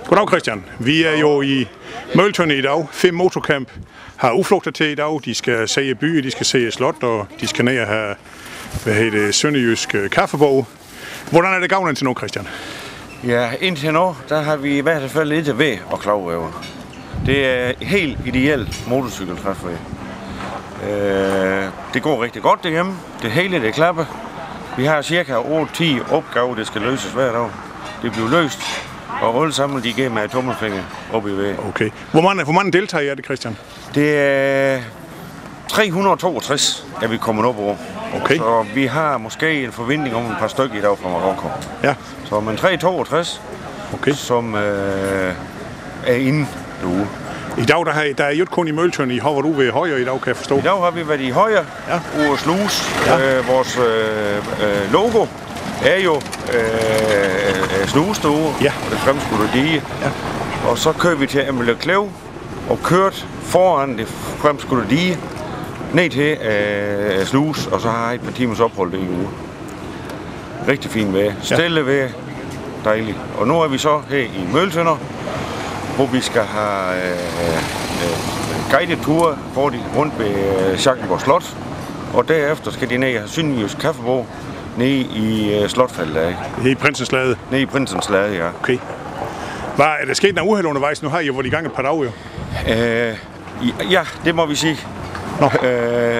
Goddag Christian. Vi er jo i Møgeltønder i dag. 5 motorcamp har udflugter til i dag. De skal se byen, de skal se slot, og de skal ned og have sønderjysk kaffebog. Hvordan er det gavnet indtil nu, Christian? Ja, indtil nu, der har vi i hvert fald lidt ved at klage over. Det er helt ideelt motorcykeltræffer. Det går rigtig godt derhjemme. Det hele det klapper. Vi har cirka 8-10 opgaver, der skal løses hver dag. Det bliver løst, og alle sammen de giver mig tommelfinger op i væg. Okay. Hvor mange deltager er det, Christian? Det er 362, er vi kommet op over. Okay. Så vi har måske en forventning om et par stykker i dag fra Marokko. Ja. Så men 362, okay, som er inde derude. I dag der er jo ikke kun i Møgeltønder. I har været ude ved Højer i dag, kan jeg forstå. I dag har vi været i Højer, ude at sluse. Ja. Vores logo er jo snuse derude, ja, og det fremskudte dige. Ja. Og så kører vi til Amelierklev og kørt foran det fremskudte dige ned til sluse, og så har jeg et par timers ophold i uge. Rigtig fint vejr. Stille vejr. Dejligt. Og nu er vi så her i Møgeltønder, hvor vi skal have guided tur rundt ved Schackenborg Slot, og derefter skal de ned og have sønderjysk kaffebog ned i Slotfeltet. Nede i Prinsens Lade? Nede i Prinsens Lade, ja. Okay. Er der sket noget uheld undervejs? Nu har I jo været i gang et par dage, jo. Ja, det må vi sige.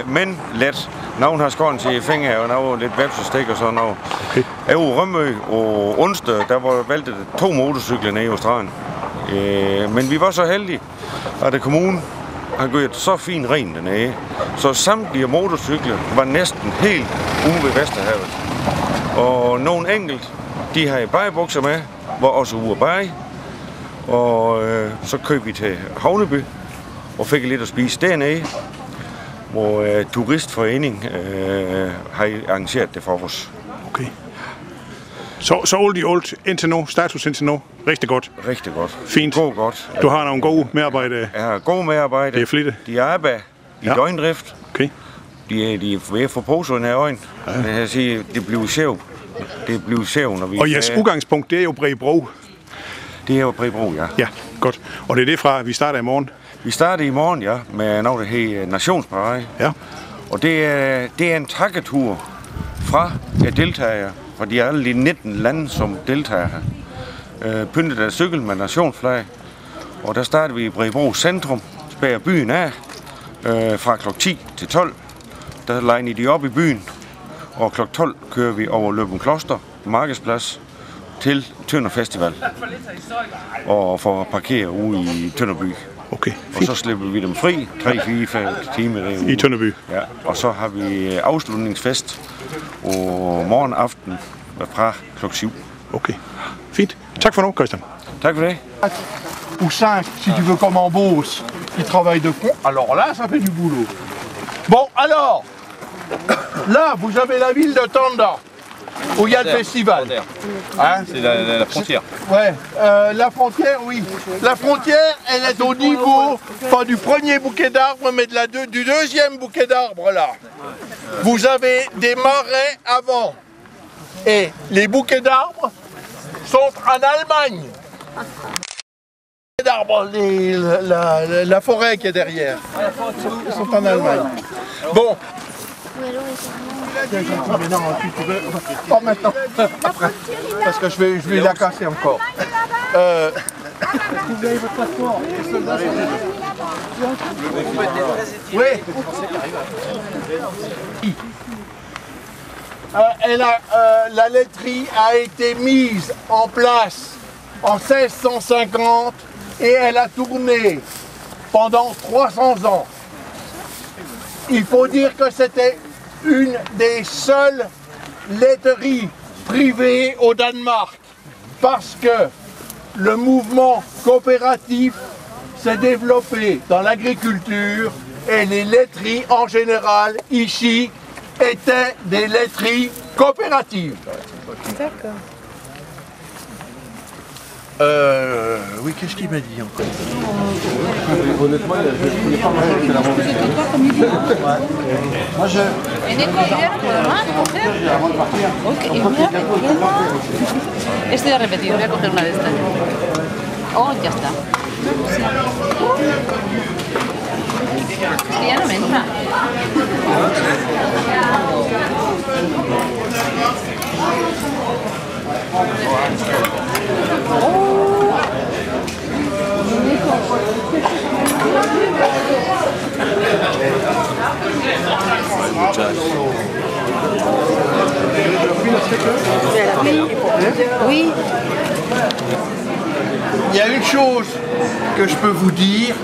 Men let. Nogen har skåret til fingre, og nogen lidt vepsestik og sådan noget. Okay. Jeg var i Rømø, og onsdag, der var valgt 2 motorcykler nede i Australien. Men vi var så heldige, at kommunen har gjort så fint rent dernede, så samtlige motorcykler var næsten helt ude ved Vesterhavet. Og nogle enkelt, de har bajebukser med, var også ude at baje. Og så køb vi til Havneby og fik lidt at spise dernede, hvor turistforeningen har arrangeret det for os. Okay. Så alt i alt indtil nu, status indtil nu, rigtig godt? Rigtig godt. Fint. Går godt. Du har nogle gode medarbejdere? Ja, gode medarbejdere. Det er flittigt. De arbejder i døgndrift. Okay. De er ved at få poserne af øjne. Ja. Jeg siger, det bliver sjovt. Det bliver sjovt, når vi... Og jeres udgangspunkt, det er jo Bredebro? Det er jo Bredebro, ja. Ja, godt. Og det er det fra, vi starter i morgen? Vi starter i morgen, ja, med noget, der hedder Nationsparade. Ja. Og det er en takketur fra deltagere, fra de alle de 19 lande, som deltager her. Pyntet af cykel med nationsflag. Og der starter vi i Bredebro Centrum, spærer byen af fra kl. 10 til 12. Der legner de op i byen, og kl. 12 kører vi over Løben Kloster, Markedsplads, til Tønder Festival. Og får parkeret ude i Tønderby. Okay, og så slipper vi dem fri 3-4 timer derude. I Tønderby. Ja, og så har vi afslutningsfest og morgen aften fra kl. 7. Okay, fint. Tak for nu, Christian. Tak for det. Ou 5 si tu veux comme en Beauce, qui travaillent de con, alors là ça fait du boulot. Bon alors, là vous avez la ville de Tanda, où il y a le festival. Hein? C'est la frontière. Ouais, la frontière, oui. La frontière, elle est au niveau, pas du premier bouquet d'arbres, mais du deuxième bouquet d'arbres là. Vous avez des marais avant. Et les bouquets d'arbres sont en Allemagne. D'arbres, la forêt qui est derrière, sont en Allemagne. Bon. Pas maintenant, après, parce que je vais la casser encore. Vous avez votre passeport. Oui. La laiterie a été mise en place en 1650 et elle a tourné pendant 300 ans. Il faut dire que c'était une des seules laiteries privées au Danemark parce que le mouvement coopératif s'est développé dans l'agriculture et les laiteries en général ici étaient des laiteries coopératives. D'accord. Oui, qu'est-ce qu'il m'a dit encore? Honnêtement, je ne connais pas vraiment que la montagne. Moi, je... Ok, estoy a repetir, voy a coger una de estas. Oh, ya está. Es que ya no me entra. Oui. Il y a une chose que je peux vous dire,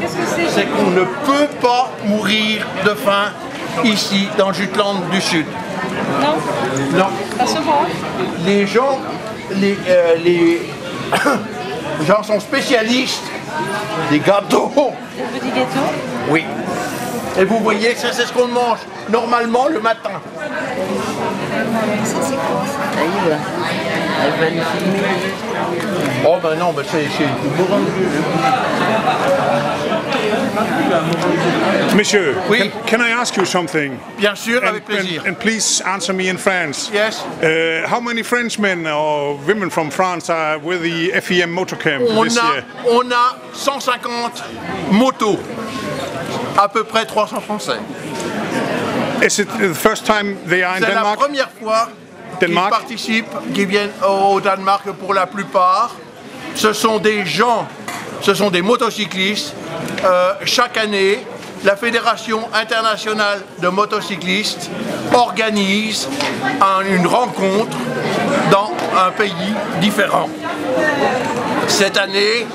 c'est qu'on ne peut pas mourir de faim ici dans le Jutland du Sud. Non. Non. Ça se voit. Les gens gens sont spécialistes des gâteaux. Des petits gâteaux. Oui. Et vous voyez, ça c'est ce qu'on mange normalement le matin. Ça c'est quoi ça? Là, elle va nous filmer. Oh ben non, ben c'est Monsieur, Oui. can I ask you something? bien sûr, avec plaisir. And please answer me in France. Yes. How many Frenchmen or women from France are with the FEM motor camp this year? On a 150 motos, à peu près 300 Français. Is it the first time they are in C'est la Denmark? première fois qu'ils Denmark. participent, qui viennent au Danemark pour la plupart. Ce sont des gens, ce sont des motocyclistes. Chaque année, la Fédération internationale de motocyclistes organise une rencontre dans un pays différent. Cette année,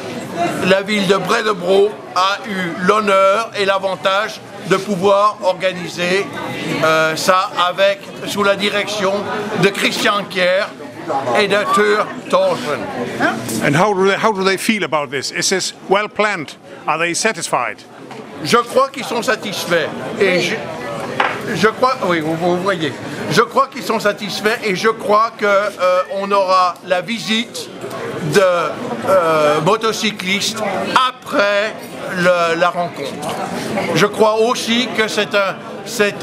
la ville de Bredebro a eu l'honneur et l'avantage de pouvoir organiser ça sous la direction de Christian Kier et de Tur Thorsen. And how do they feel about this? Is this well planned? Are they satisfied? Je crois qu'ils sont satisfaits. Et je crois, oui, vous voyez. Je crois qu'ils sont satisfaits et je crois qu'on aura la visite de motocyclistes après la rencontre. Je crois aussi que c'est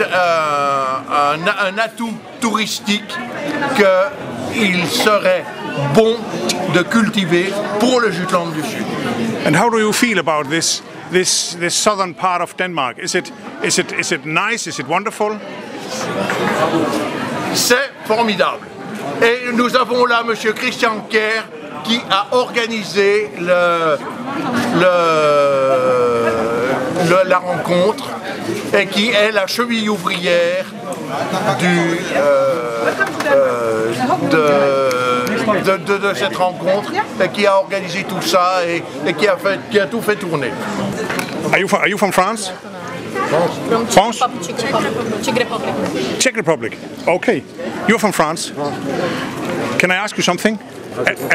un atout touristique qu'il serait bon de cultiver pour le Jutland du Sud. And how do you feel about this southern part of Denmark? Is it nice? Is it wonderful? C'est formidable. Et nous avons là M. Christian Kier qui a organisé la rencontre et qui est la cheville ouvrière de cette rencontre et qui a organisé tout ça et qui a tout fait tourner. Are you from France? France? Czech Republic. Okay. You're from France. Can I ask you something?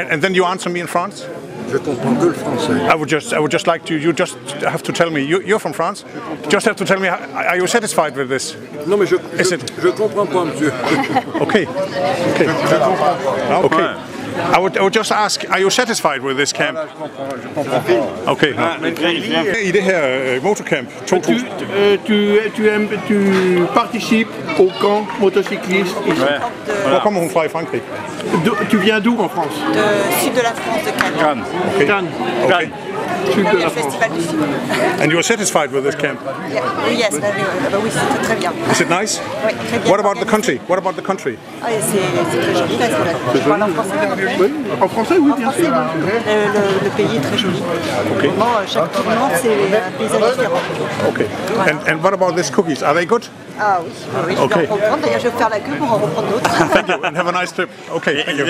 And then you answer me in France? Je comprends que le français. I would just like to. You just have to tell me. You're from France. Just have to tell me. Are you satisfied with this? Non, mais je comprends pas, monsieur. Okay. Okay. Okay. I would just ask. Are you satisfied with this camp? Je comprends. Okay. I det her motorcamp 2000. Tu participes au camp motocycliste ici. Hvor kommer hun fra i Frankrig? Tu viens d'où en France? Sud de la France, de Cannes. Okay. Cannes. Okay. Sud Là, de il y a la le France. festival du film. And you are satisfied with this camp? Yes, oui, c'était très bien. Is it nice? Oui, très bien. What about the country? What about the country? Ah, c'est très joli, là, tu parles en français? Oui, en français, oui, bien sûr. Le pays est très joli. Vraiment, chaque tournant, c'est un paysage différent. Okay. And what about these cookies? Are they good? Ah oui, je vais en reprendre. D'ailleurs, je vais faire la queue pour en reprendre d'autres. Thank you and have a nice trip. Okay. Thank you.